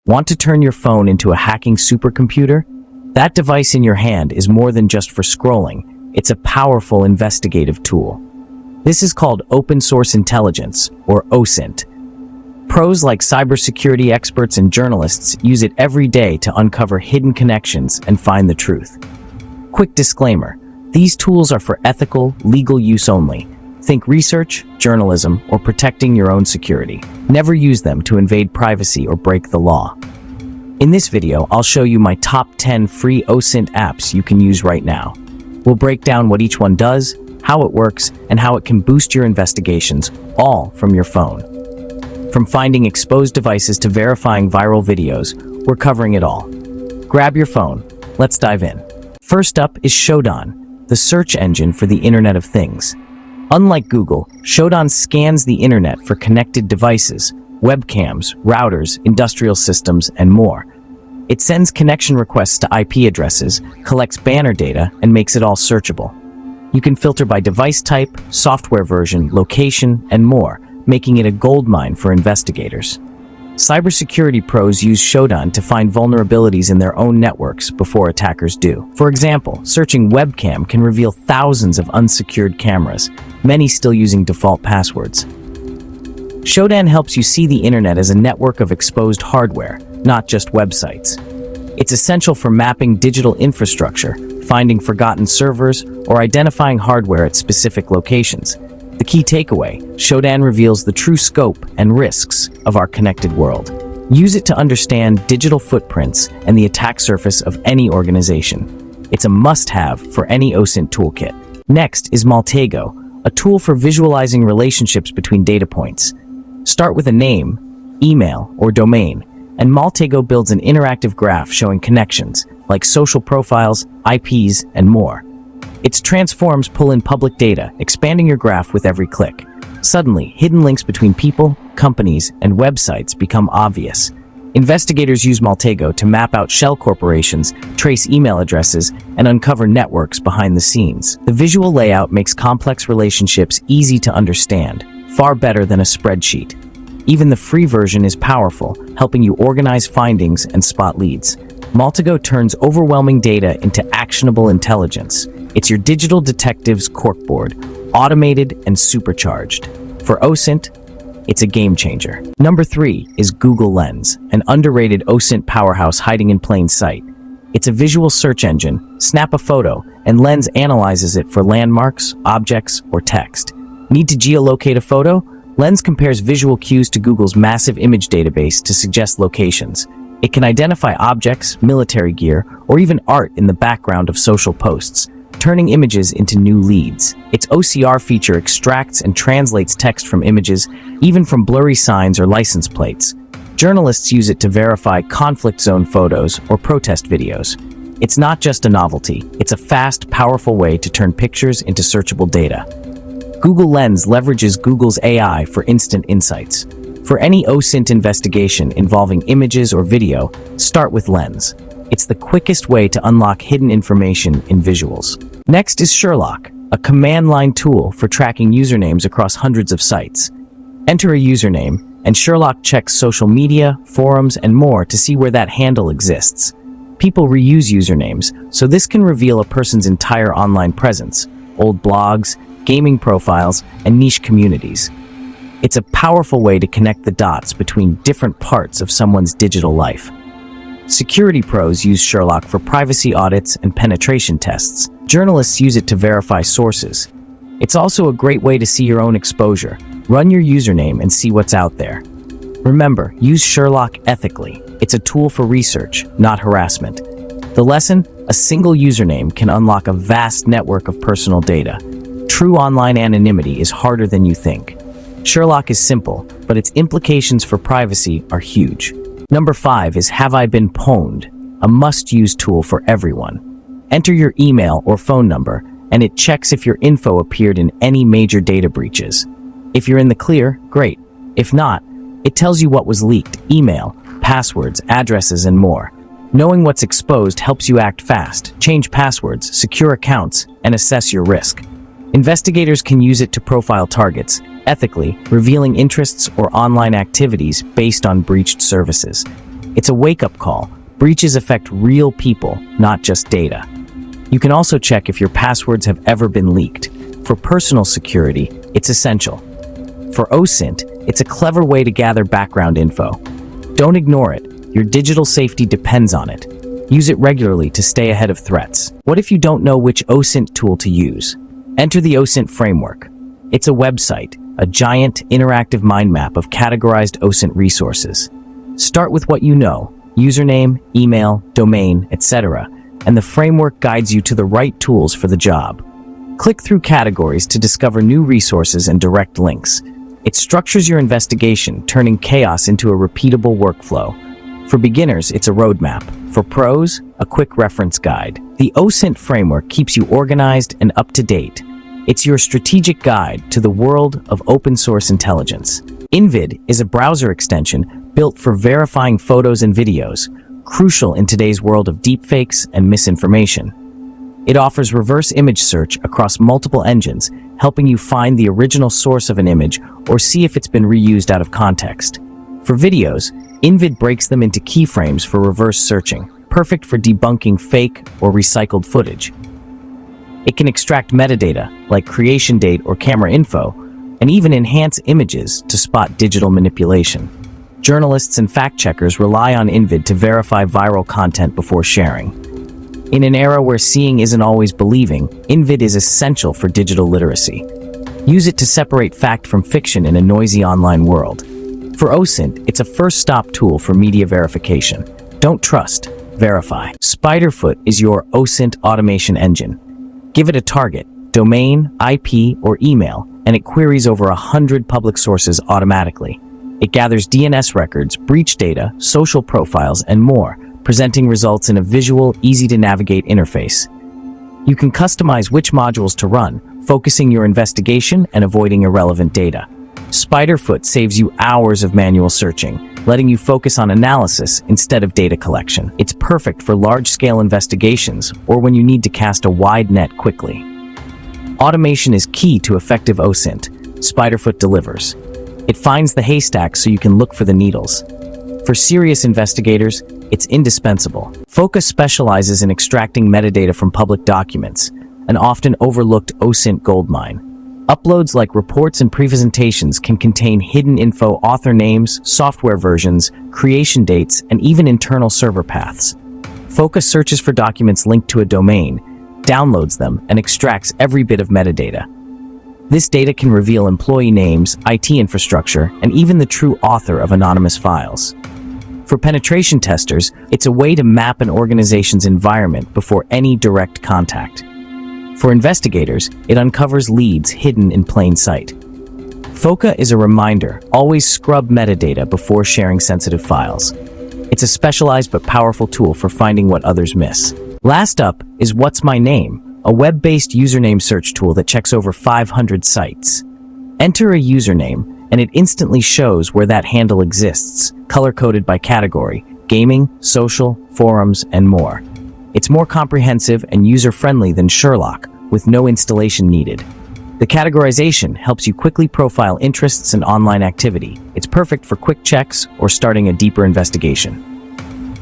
Want to turn your phone into a hacking supercomputer? That device in your hand is more than just for scrolling. It's a powerful investigative tool. This is called open source intelligence, or OSINT. Pros like cybersecurity experts and journalists use it every day to uncover hidden connections and find the truth. Quick disclaimer: these tools are for ethical, legal use only. Think research, journalism, or protecting your own security. Never use them to invade privacy or break the law. In this video, I'll show you my top 10 free OSINT apps you can use right now. We'll break down what each one does, how it works, and how it can boost your investigations, all from your phone. From finding exposed devices to verifying viral videos, we're covering it all. Grab your phone. Let's dive in. First up is Shodan, the search engine for the Internet of Things. Unlike Google, Shodan scans the internet for connected devices, webcams, routers, industrial systems, and more. It sends connection requests to IP addresses, collects banner data, and makes it all searchable. You can filter by device type, software version, location, and more, making it a goldmine for investigators. Cybersecurity pros use Shodan to find vulnerabilities in their own networks before attackers do. For example, searching webcam can reveal thousands of unsecured cameras, many still using default passwords. Shodan helps you see the internet as a network of exposed hardware, not just websites. It's essential for mapping digital infrastructure, finding forgotten servers, or identifying hardware at specific locations. The key takeaway: Shodan reveals the true scope and risks of our connected world. Use it to understand digital footprints and the attack surface of any organization. It's a must-have for any OSINT toolkit. Next is Maltego, a tool for visualizing relationships between data points. Start with a name, email, or domain, and Maltego builds an interactive graph showing connections, like social profiles, IPs, and more. Its transforms pull in public data, expanding your graph with every click. Suddenly, hidden links between people, companies, and websites become obvious. Investigators use Maltego to map out shell corporations, trace email addresses, and uncover networks behind the scenes. The visual layout makes complex relationships easy to understand, far better than a spreadsheet. Even the free version is powerful, helping you organize findings and spot leads. Maltego turns overwhelming data into actionable intelligence. It's your digital detective's corkboard, automated and supercharged. For OSINT, it's a game changer. Number 3 is Google Lens, an underrated OSINT powerhouse hiding in plain sight. It's a visual search engine. Snap a photo, and Lens analyzes it for landmarks, objects, or text. Need to geolocate a photo? Lens compares visual cues to Google's massive image database to suggest locations. It can identify objects, military gear, or even art in the background of social posts, turning images into new leads. Its OCR feature extracts and translates text from images, even from blurry signs or license plates. Journalists use it to verify conflict zone photos or protest videos. It's not just a novelty, it's a fast, powerful way to turn pictures into searchable data. Google Lens leverages Google's AI for instant insights. For any OSINT investigation involving images or video, start with Lens. It's the quickest way to unlock hidden information in visuals. Next is Sherlock, a command line tool for tracking usernames across hundreds of sites. Enter a username, and Sherlock checks social media, forums, and more to see where that handle exists. People reuse usernames, so this can reveal a person's entire online presence, old blogs, gaming profiles, and niche communities. It's a powerful way to connect the dots between different parts of someone's digital life. Security pros use Sherlock for privacy audits and penetration tests. Journalists use it to verify sources. It's also a great way to see your own exposure. Run your username and see what's out there. Remember, use Sherlock ethically. It's a tool for research, not harassment. The lesson: a single username can unlock a vast network of personal data. True online anonymity is harder than you think. Sherlock is simple, but its implications for privacy are huge. Number 5 is Have I Been Pwned, a must-use tool for everyone. Enter your email or phone number, and it checks if your info appeared in any major data breaches. If you're in the clear, great. If not, it tells you what was leaked: email, passwords, addresses, and more. Knowing what's exposed helps you act fast, change passwords, secure accounts, and assess your risk. Investigators can use it to profile targets, ethically, revealing interests or online activities based on breached services. It's a wake-up call. Breaches affect real people, not just data. You can also check if your passwords have ever been leaked. For personal security, it's essential. For OSINT, it's a clever way to gather background info. Don't ignore it. Your digital safety depends on it. Use it regularly to stay ahead of threats. What if you don't know which OSINT tool to use? Enter the OSINT framework. It's a website, a giant, interactive mind map of categorized OSINT resources. Start with what you know: username, email, domain, etc., and the framework guides you to the right tools for the job. Click through categories to discover new resources and direct links. It structures your investigation, turning chaos into a repeatable workflow. For beginners, it's a roadmap. For pros, a quick reference guide. The OSINT framework keeps you organized and up to date. It's your strategic guide to the world of open source intelligence. InVid is a browser extension built for verifying photos and videos, crucial in today's world of deepfakes and misinformation. It offers reverse image search across multiple engines, helping you find the original source of an image or see if it's been reused out of context. For videos, InVid breaks them into keyframes for reverse searching, perfect for debunking fake or recycled footage. It can extract metadata, like creation date or camera info, and even enhance images to spot digital manipulation. Journalists and fact-checkers rely on InVid to verify viral content before sharing. In an era where seeing isn't always believing, InVid is essential for digital literacy. Use it to separate fact from fiction in a noisy online world. For OSINT, it's a first-stop tool for media verification. Don't trust, verify. Spiderfoot is your OSINT automation engine. Give it a target, domain, IP, or email, and it queries over 100 public sources automatically. It gathers DNS records, breach data, social profiles, and more, presenting results in a visual, easy-to-navigate interface. You can customize which modules to run, focusing your investigation and avoiding irrelevant data. Spiderfoot saves you hours of manual searching, letting you focus on analysis instead of data collection. It's perfect for large-scale investigations or when you need to cast a wide net quickly. Automation is key to effective OSINT. Spiderfoot delivers. It finds the haystack so you can look for the needles. For serious investigators, it's indispensable. Focus specializes in extracting metadata from public documents, an often overlooked OSINT goldmine. Uploads like reports and presentations can contain hidden info, author names, software versions, creation dates, and even internal server paths. Focus searches for documents linked to a domain, downloads them, and extracts every bit of metadata. This data can reveal employee names, IT infrastructure, and even the true author of anonymous files. For penetration testers, it's a way to map an organization's environment before any direct contact. For investigators, it uncovers leads hidden in plain sight. FOCA is a reminder, always scrub metadata before sharing sensitive files. It's a specialized but powerful tool for finding what others miss. Last up is What's My Name, a web-based username search tool that checks over 500 sites. Enter a username, and it instantly shows where that handle exists, color-coded by category: gaming, social, forums, and more. It's more comprehensive and user-friendly than Sherlock, with no installation needed. The categorization helps you quickly profile interests and online activity. It's perfect for quick checks or starting a deeper investigation.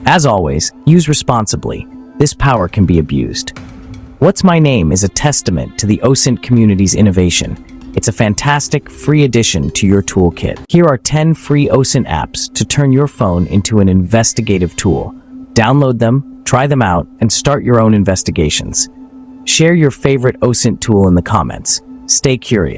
As always, use responsibly. This power can be abused. What's My Name is a testament to the OSINT community's innovation. It's a fantastic, free addition to your toolkit. Here are 10 free OSINT apps to turn your phone into an investigative tool. Download them, try them out, and start your own investigations. Share your favorite OSINT tool in the comments. Stay curious.